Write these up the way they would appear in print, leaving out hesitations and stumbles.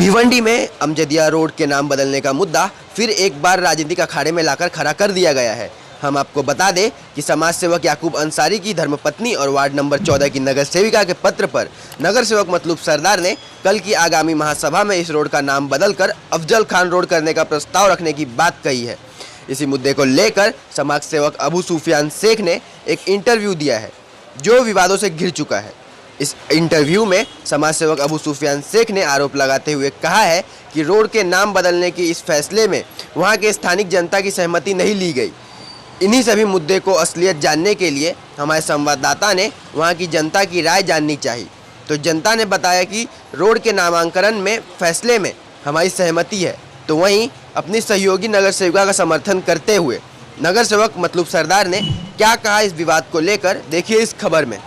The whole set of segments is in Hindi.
भिवंडी में अमजदिया रोड के नाम बदलने का मुद्दा फिर एक बार राजनीतिक अखाड़े में लाकर खड़ा कर दिया गया है। हम आपको बता दें कि समाज सेवक याकूब अंसारी की धर्मपत्नी और वार्ड नंबर 14 की नगर सेविका के पत्र पर नगर सेवक मतलूब सरदार ने कल की आगामी महासभा में इस रोड का नाम बदलकर अफजल खान रोड करने का प्रस्ताव रखने की बात कही है। इसी मुद्दे को लेकर समाज सेवक अबू सुफियान शेख ने एक इंटरव्यू दिया है जो विवादों से घिर चुका है। इस इंटरव्यू में समाज सेवक अबू सुफियान शेख ने आरोप लगाते हुए कहा है कि रोड के नाम बदलने के इस फैसले में वहां के स्थानिक जनता की सहमति नहीं ली गई। इन्हीं सभी मुद्दे को असलियत जानने के लिए हमारे संवाददाता ने वहां की जनता की राय जाननी चाहिए। तो जनता ने बताया कि रोड के नामांकन में फैसले में हमारी सहमति है, तो वहीं अपनी सहयोगी नगर सेविका का समर्थन करते हुए नगर सेवक मतलूब सरदार ने क्या कहा इस विवाद को लेकर, देखिए इस खबर में।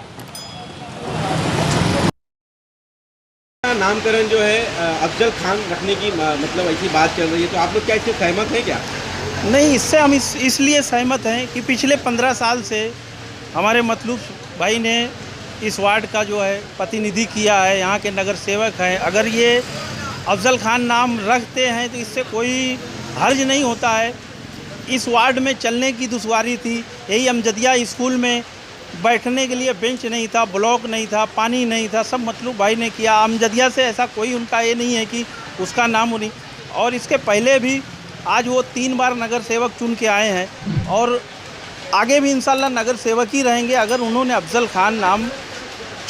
नामकरण जो है अफजल खान रखने की मतलब ऐसी बात चल रही है, तो आप लोग क्या इससे सहमत हैं क्या? नहीं, इससे हम इसलिए सहमत हैं कि पिछले 15 साल से हमारे मतलूब भाई ने इस वार्ड का जो है प्रतिनिधि किया है, यहाँ के नगर सेवक हैं। अगर ये अफजल खान नाम रखते हैं तो इससे कोई हर्ज नहीं होता है। इस वार्ड में चलने की दुश्वारी थी, यही अमजदिया स्कूल में बैठने के लिए बेंच नहीं था, ब्लॉक नहीं था, पानी नहीं था, सब मतलूब भाई ने किया। अमजदिया से ऐसा कोई उनका ये नहीं है कि उसका नाम नहीं। और इसके पहले भी आज वो 3 बार नगर सेवक चुन के आए हैं और आगे भी इंशाल्लाह नगर सेवक ही रहेंगे। अगर उन्होंने अफजल खान नाम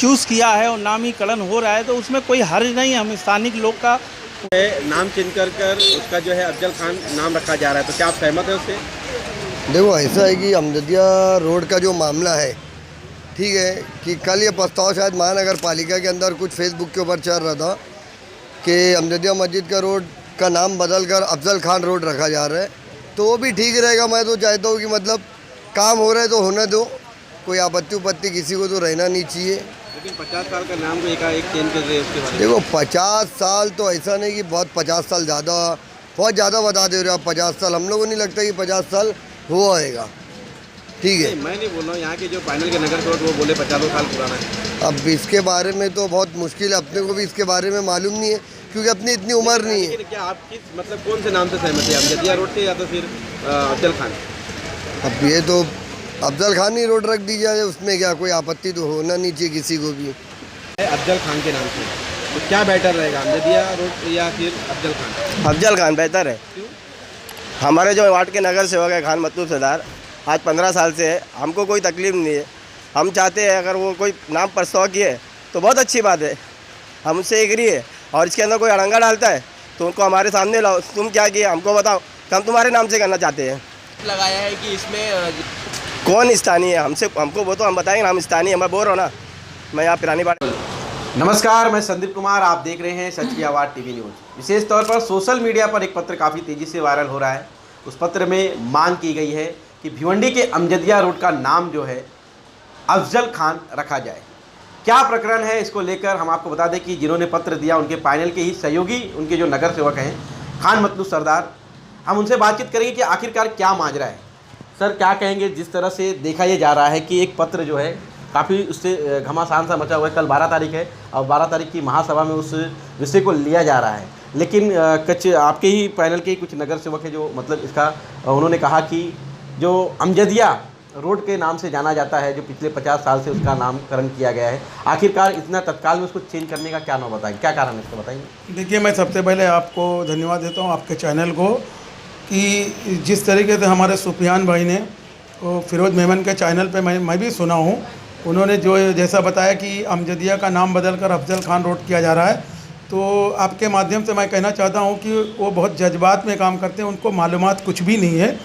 चूज़ किया है और नामीकरण हो रहा है तो उसमें कोई हर्ज नहीं है। हम स्थानिक लोग का नाम चेंज कर उसका जो है अफजल खान नाम रखा जा रहा है, तो क्या आप सहमत हैं उससे? देखो, ऐसा है कि अमजदिया रोड का जो मामला है, ठीक है, कि कल ये प्रस्ताव शायद महानगर पालिका के अंदर कुछ फेसबुक के ऊपर चल रहा था कि अमजदिया मस्जिद का रोड का नाम बदलकर अफजल खान रोड रखा जा रहा है, तो वो भी ठीक रहेगा। मैं तो चाहता हूँ कि मतलब काम हो रहा है तो होने दो, कोई आपत्ति किसी को तो रहना नहीं चाहिए। लेकिन 50 साल का नाम को एक चेंज कर रहे हैं उसके बारे में। देखो, 50 साल तो ऐसा नहीं कि बहुत 50 साल बहुत ज़्यादा बता दे रहे हो आप। 50 साल हम लोगों को नहीं लगता कि 50 साल हो आएगा, ठीक है। मैं नहीं बोल रहा हूँ, यहाँ के जो फाइनल के नगर सेवक वो बोले 50 साल पुराना है। अब इसके बारे में तो बहुत मुश्किल है, अपने को भी इसके बारे में मालूम नहीं है क्योंकि अपनी इतनी उम्र नहीं है। क्या आप किस मतलब कौन से नाम से सहमत है, अमजदिया रोड से या तो फिर अफजल खान? अब ये तो अफजल खान ही रोड रख दी जाए, उसमें क्या कोई आपत्ति तो होना नहीं चाहिए किसी को भी। अफजल खान के नाम से तो क्या बेहतर रहेगा, अमजदिया रोड या फिर अफजल खान? अफजल खान बेहतर है। क्यों? हमारे जो वार्ड के नगर सेवक है खान मतलूब सरदार, आज 15 साल से है, हमको कोई तकलीफ नहीं है। हम चाहते हैं अगर वो कोई नाम प्रस्ताव किए तो बहुत अच्छी बात है, हम उससे एग्री है। और इसके अंदर कोई अड़ंगा डालता है तो उनको हमारे सामने लाओ, तुम क्या किए हमको बताओ, हम तुम्हारे नाम से करना चाहते हैं। लगाया है कि इसमें कौन स्थानीय है, हमको वो तो हम बताएंगे, हम स्थानीय, मैं बोल रहा हूँ ना, मैं यहाँ पुरानी बात। नमस्कार, मैं संदीप कुमार, आप देख रहे हैं सच की आवाज़ टीवी न्यूज़। विशेष तौर पर सोशल मीडिया पर एक पत्र काफ़ी तेज़ी से वायरल हो रहा है। उस पत्र में मांग की गई है कि भिवंडी के अमजदिया रोड का नाम जो है अफजल खान रखा जाए। क्या प्रकरण है, इसको लेकर हम आपको बता दें कि जिन्होंने पत्र दिया उनके पैनल के ही सहयोगी, उनके जो नगर सेवक हैं खान मतलूब सरदार, हम उनसे बातचीत करेंगे कि आखिरकार क्या माजरा है। सर, क्या कहेंगे, जिस तरह से देखा ये जा रहा है कि एक पत्र जो है काफ़ी उससे घमासान सा मचा हुआ है। कल 12 तारीख है और 12 तारीख की महासभा में उस विषय को लिया जा रहा है, लेकिन कुछ आपके ही पैनल के कुछ नगर सेवक है जो मतलब इसका उन्होंने कहा कि जो अमजदिया रोड के नाम से जाना जाता है, जो पिछले 50 साल से उसका नामकरण किया गया है, आखिरकार इतना तत्काल में उसको चेंज करने का क्या नाम बताएंगे, क्या कारण है इसको बताएंगे? देखिए, मैं सबसे पहले आपको धन्यवाद देता हूँ आपके चैनल को कि जिस तरीके से हमारे सुफियान भाई ने वो फिरोज़ मेमन के चैनल पे मैं भी सुना हूँ, उन्होंने जो जैसा बताया कि अमजदिया का नाम बदलकर अफजल खान रोड किया जा रहा है, तो आपके माध्यम से मैं कहना चाहता हूँ कि वो बहुत जज्बात में काम करते हैं, उनको मालूमात कुछ भी नहीं है,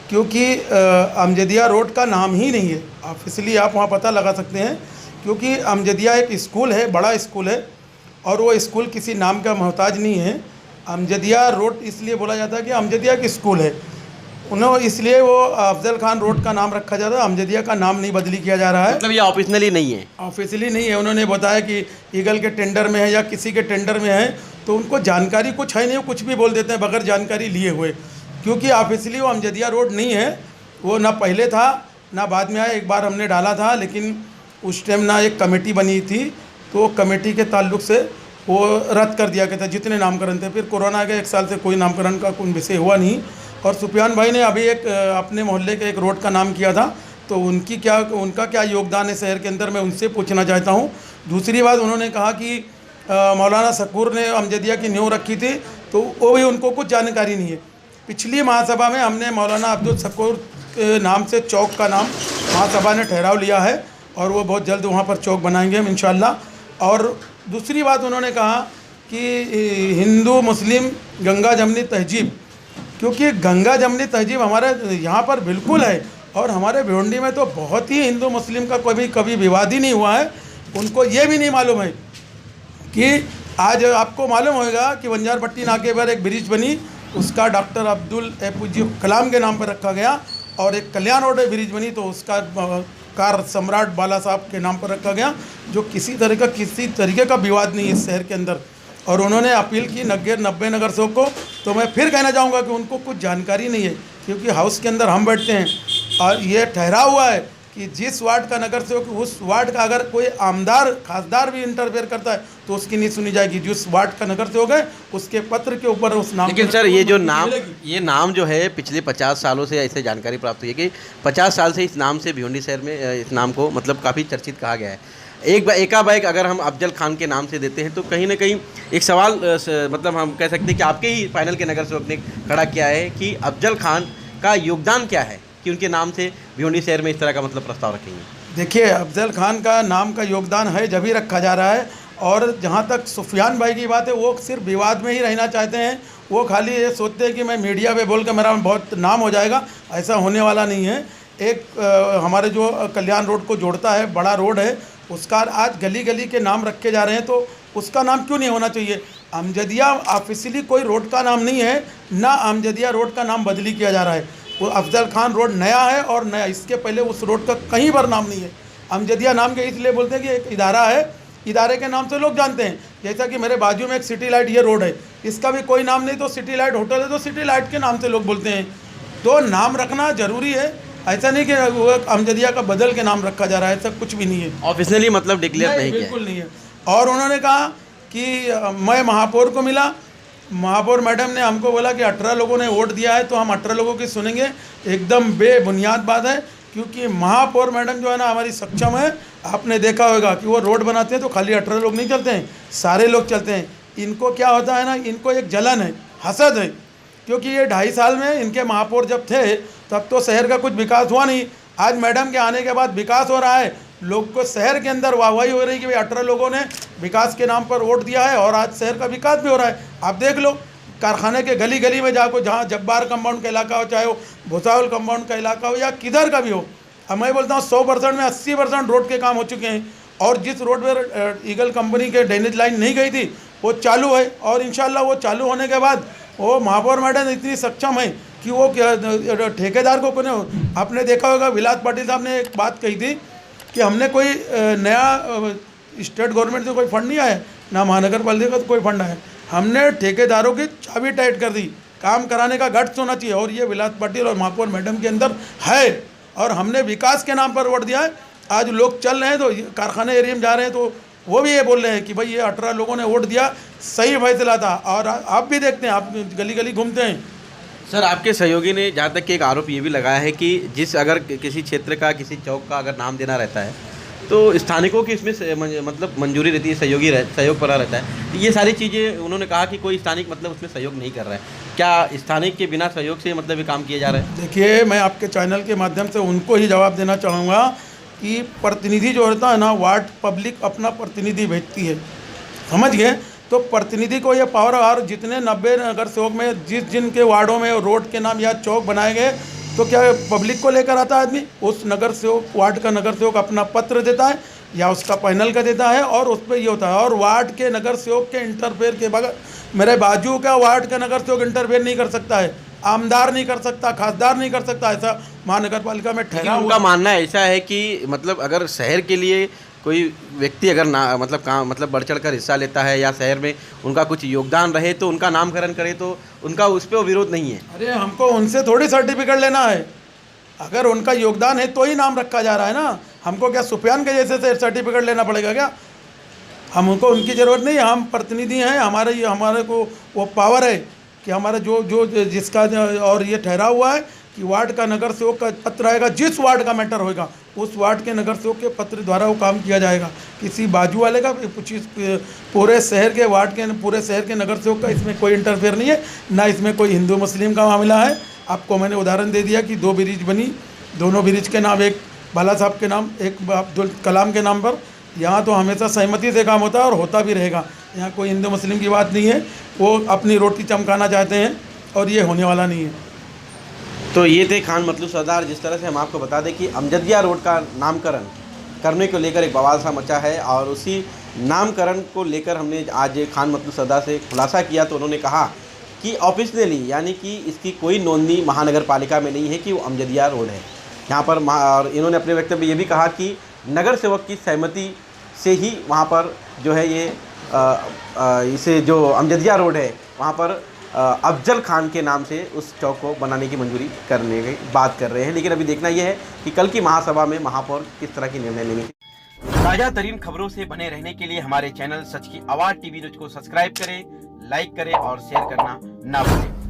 क्योंकि अमजदिया रोड का नाम ही नहीं है। ऑफिशियली आप वहाँ पता लगा सकते हैं, क्योंकि अमजदिया एक स्कूल है, बड़ा स्कूल है, और वो स्कूल किसी नाम का मोहताज नहीं है। अमजदिया रोड इसलिए बोला जाता है कि अमजदिया की स्कूल है, उन्होंने इसलिए वो अफजल खान रोड का नाम रखा जाता है, अमजदिया का नाम नहीं बदली किया जा रहा है। मतलब ये ऑफिशियली नहीं है? ऑफिशियली नहीं है। उन्होंने बताया कि ईगल के टेंडर में है या किसी के टेंडर में है, तो उनको जानकारी कुछ है नहीं, वो कुछ भी बोल देते हैं बगैर जानकारी लिए हुए, क्योंकि ऑफिशियली वो अमजदिया रोड नहीं है। वो ना पहले था ना बाद में आया। एक बार हमने डाला था, लेकिन उस टाइम ना एक कमेटी बनी थी, तो कमेटी के ताल्लुक़ से वो रद्द कर दिया गया था जितने नामकरण थे। फिर कोरोना के 1 साल से कोई नामकरण का कोई विषय हुआ नहीं। और सुफियान भाई ने अभी एक अपने मोहल्ले के एक रोड का नाम किया था, तो उनका क्या योगदान है शहर के अंदर, मैं उनसे पूछना चाहता हूँ। दूसरी बात, उन्होंने कहा कि मौलाना शकूर ने अमजदिया की नींव रखी थी, तो वो भी उनको कुछ जानकारी नहीं है। पिछली महासभा में हमने मौलाना अब्दुल शकूर के नाम से चौक का नाम महासभा ने ठहराव लिया है और वो बहुत जल्द वहाँ पर चौक बनाएंगे हम इंशाल्लाह। और दूसरी बात, उन्होंने कहा कि हिंदू मुस्लिम गंगा जमनी तहजीब, क्योंकि गंगा जमनी तहजीब हमारे यहाँ पर बिल्कुल है और हमारे भिवंडी में तो बहुत ही हिंदू मुस्लिम का कभी विवाद ही नहीं हुआ है। उनको ये भी नहीं मालूम है कि आज आपको मालूम होगा कि बंजार पट्टी नाके पर एक ब्रिज बनी, उसका डॉक्टर अब्दुल APJ कलाम के नाम पर रखा गया, और एक कल्याण रोड ब्रिज बनी तो उसका कार सम्राट बाला साहब के नाम पर रखा गया, जो किसी तरीके का विवाद नहीं है इस शहर के अंदर। और उन्होंने अपील की 90 नगर सेवक को, तो मैं फिर कहना चाहूँगा कि उनको कुछ जानकारी नहीं है, क्योंकि हाउस के अंदर हम बैठते हैं और ये ठहरा हुआ है कि जिस वार्ड का नगर सेवक, उस वार्ड का अगर कोई आमदार खासदार भी इंटरफेयर करता है तो उसकी नहीं सुनी जाएगी। जिस वार्ड का नगर सेवक है उसके पत्र के ऊपर उस नाम। लेकिन सर, ये नाम जो है पिछले 50 सालों से ऐसे जानकारी प्राप्त हुई है कि 50 साल से इस नाम से भिवंडी शहर में इस नाम को मतलब काफ़ी चर्चित कहा गया है। एकाएक अगर हम अफजल खान के नाम से देते हैं तो कहीं ना कहीं एक सवाल मतलब हम कह सकते हैं कि आपके ही फाइनल के नगर सेवक ने खड़ा किया है कि अफजल खान का योगदान क्या है कि उनके नाम से भिवंडी शहर में इस तरह का मतलब प्रस्ताव रखेंगे। देखिए, अफजल खान का नाम का योगदान है जब ही रखा जा रहा है। और जहाँ तक सुफियान भाई की बात है, वो सिर्फ विवाद में ही रहना चाहते हैं। वो खाली ये सोचते हैं कि मैं मीडिया पे बोल कर मेरा बहुत नाम हो जाएगा, ऐसा होने वाला नहीं है। एक हमारे जो कल्याण रोड को जोड़ता है, बड़ा रोड है, उसका आज गली गली के नाम रखे जा रहे हैं, तो उसका नाम क्यों नहीं होना चाहिए। अमजदिया ऑफिशियली कोई रोड का नाम नहीं है, ना अमजदिया रोड का नाम बदली किया जा रहा है। वो अफजल खान रोड नया है और नया, इसके पहले उस रोड का कहीं पर नाम नहीं है। अमजदिया नाम के इसलिए बोलते हैं कि एक इदारा है, इदारे के नाम से लोग जानते हैं। जैसा कि मेरे बाजू में एक सिटी लाइट ये रोड है, इसका भी कोई नाम नहीं, तो सिटी लाइट होटल है तो सिटी लाइट के नाम से लोग बोलते हैं। तो नाम रखना ज़रूरी है, ऐसा नहीं कि वो अमजदिया का बदल के नाम रखा जा रहा है, ऐसा कुछ भी नहीं है। ऑफिशियली मतलब डिक्लेयर नहीं किया, बिल्कुल नहीं है। और उन्होंने कहा कि मैं महापौर को मिला, महापौर मैडम ने हमको बोला कि 18 लोगों ने वोट दिया है तो हम 18 लोगों की सुनेंगे। एकदम बेबुनियाद बात है, क्योंकि महापौर मैडम जो है ना हमारी सक्षम है। आपने देखा होगा कि वो रोड बनाते हैं तो खाली 18 लोग नहीं चलते हैं, सारे लोग चलते हैं। इनको क्या होता है ना, इनको एक जलन है, हसद है, क्योंकि ये 2.5 साल में इनके महापौर जब थे तब तो शहर का कुछ विकास हुआ नहीं। आज मैडम के आने के बाद विकास हो रहा है, लोग को शहर के अंदर वाहवाही हो रही है कि भाई 18 लोगों ने विकास के नाम पर वोट दिया है और आज शहर का विकास भी हो रहा है। आप देख लो, कारखाने के गली गली में जाको, जहाँ जब्बार कंपाउंड का इलाका हो, चाहे वो भुसावल कंपाउंड का इलाका हो या किधर का भी हो, अब मैं बोलता हूँ 100% में 80% रोड के काम हो चुके हैं। और जिस रोड पर ईगल कंपनी के ड्रेनेज लाइन नहीं गई थी वो चालू है, और इंशाल्लाह वो चालू होने के बाद वो महापौर मैडम इतनी सक्षम है कि वो ठेकेदार को कोने। आपने देखा होगा विलास पाटिल साहब ने एक बात कही थी कि हमने कोई नया स्टेट गवर्नमेंट से कोई फंड नहीं आया, ना महानगर पालिका का कोई फंड आया, हमने ठेकेदारों की चाबी टाइट कर दी। काम कराने का गट्स होना चाहिए, और ये विलास पाटिल और महापौर मैडम के अंदर है। और हमने विकास के नाम पर वोट दिया है। आज लोग चल रहे हैं तो कारखाने एरिया में जा रहे हैं तो वो भी ये बोल रहे हैं कि भाई ये 18 लोगों ने वोट दिया, सही फैसला था। और आप भी देखते हैं, आप गली गली घूमते हैं। सर, आपके सहयोगी ने जहाँ तक कि एक आरोप ये भी लगाया है कि जिस अगर किसी क्षेत्र का, किसी चौक का अगर नाम देना रहता है तो स्थानिकों की इसमें मतलब मंजूरी रहती है, सहयोग पड़ा रहता है। ये सारी चीज़ें उन्होंने कहा कि कोई स्थानिक मतलब उसमें सहयोग नहीं कर रहा है। क्या स्थानिक के बिना सहयोग से मतलब ये काम किया जा रहा है? देखिए, मैं आपके चैनल के माध्यम से उनको ही जवाब देना चाहूँगा कि प्रतिनिधि जो होता है ना, वार्ड पब्लिक अपना प्रतिनिधि भेजती है, समझ गए। तो प्रतिनिधि को ये पावर, और जितने 90 नगर सेवक में जिनके वार्डों में रोड के नाम या चौक बनाए गए, तो क्या पब्लिक को लेकर आता है आदमी, उस नगर सेवक, वार्ड का नगर सेवक अपना पत्र देता है या उसका पैनल का देता है, और उस पर ये होता है। और वार्ड के नगर सेवक के इंटरफेयर के बगैर मेरे बाजू का वार्ड का नगर सेवक इंटरफेयर नहीं कर सकता है, आमदार नहीं कर सकता, खासदार नहीं कर सकता, ऐसा महानगर पालिका में ठहरा। उनका मानना ऐसा है कि मतलब अगर शहर के लिए कोई व्यक्ति अगर ना मतलब बढ़ चढ़ कर हिस्सा लेता है या शहर में उनका कुछ योगदान रहे तो उनका नामकरण करे तो उनका उस पर विरोध नहीं है। अरे हमको उनसे थोड़ी सर्टिफिकेट लेना है, अगर उनका योगदान है तो ही नाम रखा जा रहा है ना। हमको क्या सुफियान के जैसे से सर्टिफिकेट लेना पड़ेगा क्या? हम उनको उनकी ज़रूरत नहीं है, हम प्रतिनिधि हैं, हमारे को वो पावर है कि हमारा जो जिसका और ये ठहरा हुआ है कि वार्ड का नगर सेवक का पत्र आएगा, जिस वार्ड का मैटर होगा उस वार्ड के नगर सेवक के पत्र द्वारा वो काम किया जाएगा। किसी बाजू वाले का पूरे शहर के वार्ड के पूरे शहर के नगर सेवक का इसमें कोई इंटरफेयर नहीं है, ना इसमें कोई हिंदू मुस्लिम का मामला है। आपको मैंने उदाहरण दे दिया कि 2 ब्रिज बनी, दोनों ब्रिज के नाम, एक बाला साहब के नाम, एक अब्दुल कलाम के नाम पर। यहाँ तो हमेशा सहमति से काम होता है और होता भी रहेगा। यहाँ कोई हिंदू मुस्लिम की बात नहीं है, वो अपनी रोटी चमकाना चाहते हैं और ये होने वाला नहीं है। तो ये थे खान मतलूब सरदार। जिस तरह से हम आपको बता दें कि अमजदिया रोड का नामकरण करने को लेकर एक बवाल सा मचा है और उसी नामकरण को लेकर हमने आज खान मतलूब सरदार से खुलासा किया। तो उन्होंने कहा कि ऑफिशियली यानी कि इसकी कोई नोंदनी महानगर पालिका में नहीं है कि वो अमजदिया रोड है यहाँ पर। और इन्होंने अपने वक्तव्य में ये भी कहा कि नगर सेवक की सहमति से ही वहाँ पर जो है ये इसे जो अमजदिया रोड है वहाँ पर अफजल खान के नाम से उस चौक को बनाने की मंजूरी करने की बात कर रहे हैं। लेकिन अभी देखना यह है कि कल की महासभा में महापौर किस तरह की निर्णय लेंगे। ताज़ा तरीन खबरों से बने रहने के लिए हमारे चैनल सच की आवाज़ टीवी न्यूज़ को सब्सक्राइब करें, लाइक करें और शेयर करना ना भूलें।